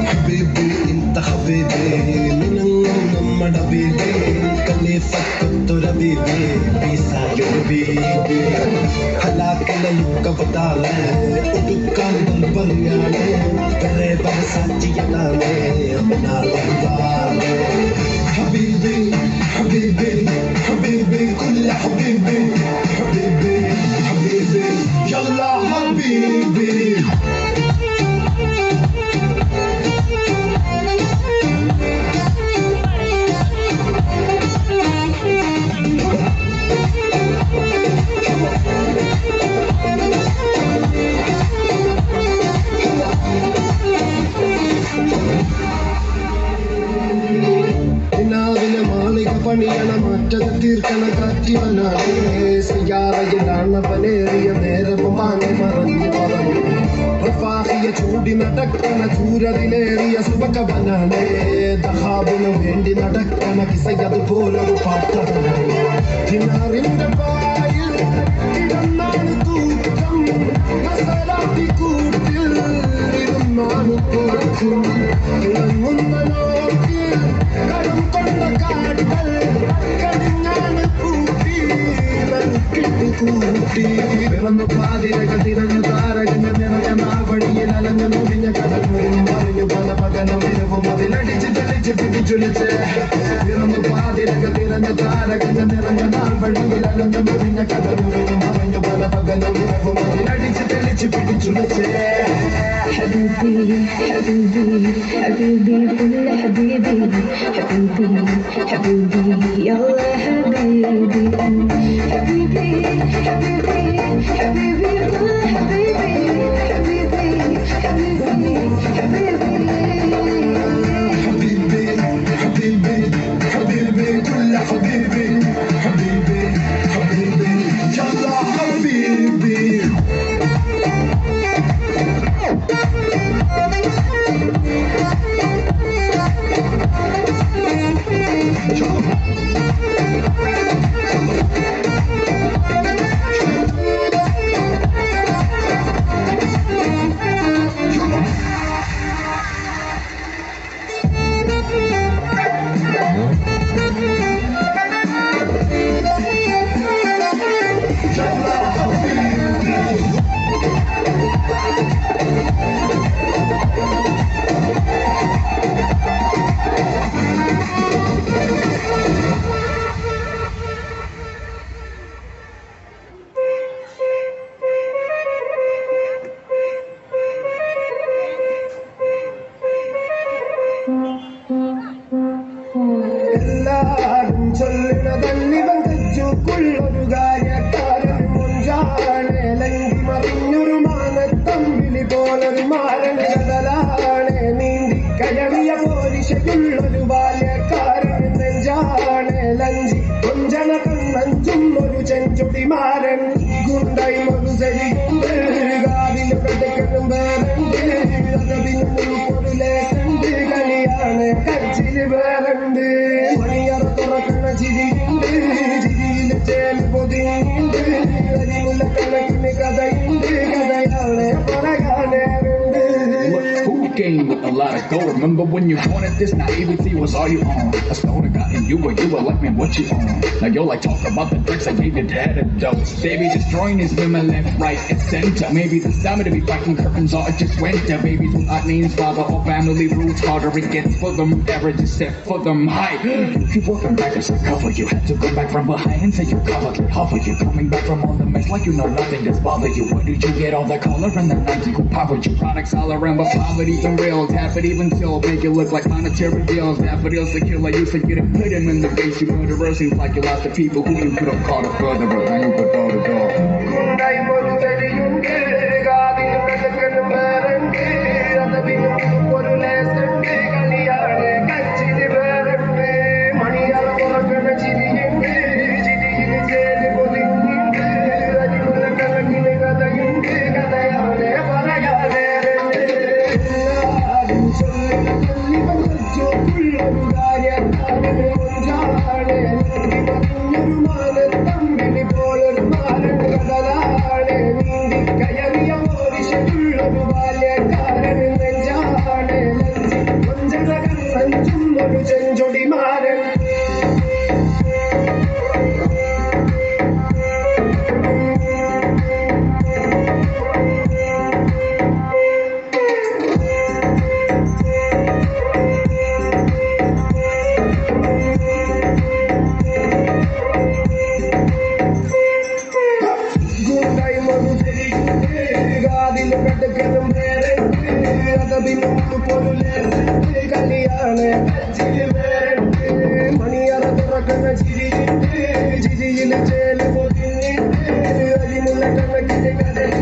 حبيبي انت حبيبي من النمر حبيبي خليفة كنت حبيبي بيسا حبيبي ഹലാക്കല ലുക്ക പതാലേ ഉടുക്കാൻ ബർയാലേ കരേ ബർസാച്ചിയതാലേ ബനാലേ حبيبي حبيبي حبيبي كل حبيبي حبيبي حبيبي يلا حبيبي പണിയണ മാറ്റത് തീർക്കണ കാറ്റിവനാണ് സിയാറയിലാണവനേറിയ നേരവും വാങ്ങി മറഞ്ഞു പറഞ്ഞു റഫാഹിയ ചൂടി നടക്കണ ചൂരതിലേറിയ സുബകവനാണ് ദഹാബിനു വേണ്ടി നടക്കണ കിസയതുപോലൊരു പാട്ടവനാണ് ദിനാറിന്റെ പായിൽ കിടന്നാണ് തൂക്കം മസരാത്തി കൂട്ടിൽ ഇരുന്നാണ് കൊടുക്കും ഇളങ്ങുന്ന നോക്കിൽ കടം കൊണ്ട കാടുകൾ കടിഞ്ഞാണ് കൂട്ടി കൂട്ടി പിറന്നു പാതിരകൾ തിരഞ്ഞു താരകങ്ങൾ നിറഞ്ഞ നാവടിയിൽ അലഞ്ഞു മുടിഞ്ഞ കടൽമുറിഞ്ഞു മറിഞ്ഞു പല പകലും ഇരവും അതിലടിച്ച് തെളിച്ച് പിടിച്ചുലിച്ച് പിറന്നു പാതിരകൾ തിരഞ്ഞു താരകങ്ങൾ നിറഞ്ഞ നാവടിയിൽ അലഞ്ഞു മുടിഞ്ഞ കടൽമുറിഞ്ഞു മറിഞ്ഞു പല പകലും ഇരവും അതിലടിച്ച് തെളിച്ച് പിടിച്ചുലിച്ച് حبيبي حبيبي حبيبي كل حبيبي حبيبي حبيبي يلا حبيبي حبيبي حبيبي حبيبي كل حبيبي حبيبي حبيبي حبيبي حبيبي حبيبي حبيبي كل حبيبي حبيبي حبيبي يلا حبيبي എല്ലാരും ചൊല്ലുന്നതല്ലിവൻ തെച്ചുക്കുള്ളൊരു കാര്യക്കാരൻ മുഞ്ചാണ് ലങ്കി മറിഞ്ഞൊരു മാനത്തമ്പിളി പോലൊരു മാരൻ കടലാണ് നീന്തി കയറിയ പോലിശയുള്ളൊരു ബാല്യക്കാരൻ നെഞ്ചാണ് ലഞ്ചി കൊഞ്ചന കണ്ണഞ്ചും ഒരു ചെഞ്ചൊടിമാരൻ ഗുണ്ടായി ഒരു സരികുണ്ട് കാതിൽ പെട്ടക്കനും വേറുണ്ട് അതതിനും ഒരു ലേക്കുണ്ട് കളിയാണ് കച്ചില് വേറുണ്ട് മണിയറ തുറക്കുന്ന ചിരിയുണ്ട് ചിരിയിൽ ചേൽ പൊതിയുണ്ട് അരിമുല്ല കണക്കിന് കഥയുണ്ട് കഥയാണ് പറയാനുണ്ട്. Who came with a lot of gold? Remember when you wanted this? Naivety was all you own. I started gotten you were like, man, what you own? Now yo like talk about the bricks I gave your dad a dose. Baby destroying his women left, right, and center. Maybe the summer to be fucking curtains or just winter. Babies without names, father or family roots. Harder it gets for them. Average is set for them high. You keep working back as a cover. You had to go back from behind and say you're covered. Hover you coming back from all the mess like you know nothing does bother you. Where did you get all that color and the 90 who powered you? Products all around, but poverty's unreal. Tap it even till make it look like monetary bills. Daffodils the killer you say you didn't put him in the base. You murderer seems like you lost the people who you could have called a furtherer. Now you put all the dog. ഗുണ്ടായി ഒരു സരിയുണ്ട് കാതിൽ പെട്ടക്കനും വേറുണ്ട് അതതിനും ഒരു ലേസുണ്ട് കളിയാണ് കച്ചില് വേറുണ്ട് മണിയറ തുറക്കുന്ന ചിരിയുണ്ട് ചിരിയിൽ ചേല് പൊതിയുണ്ട് അരിമുല്ല കണക്കിന് കഥയുണ്ട് കഥയാണ് പറയാനുണ്ട്. എല്ലാരും ചൊല്ലുന്നതല്ലിവൻ തെച്ചുക്കുള്ളൊരു കാര്യക്കാരൻ മുഞ്ചാണ് ലങ്കി മറിഞ്ഞൊരു മാനത്തമ്പിളി പോലൊരു മാരൻ കടലാണ് കൈമറു തിരിയുണ്ട് കാതിന് കടുക്കലും വേറെ അതതിനും പൊരുളേറെ കളിയാണ് മണിയറ തുറക്കുന്ന ചിരിയുണ്ട് ചിരിയിൽ ചേല് പൊതിഞ്ഞിട്ട് അരിമുള്ള കണക്കിന് കഥ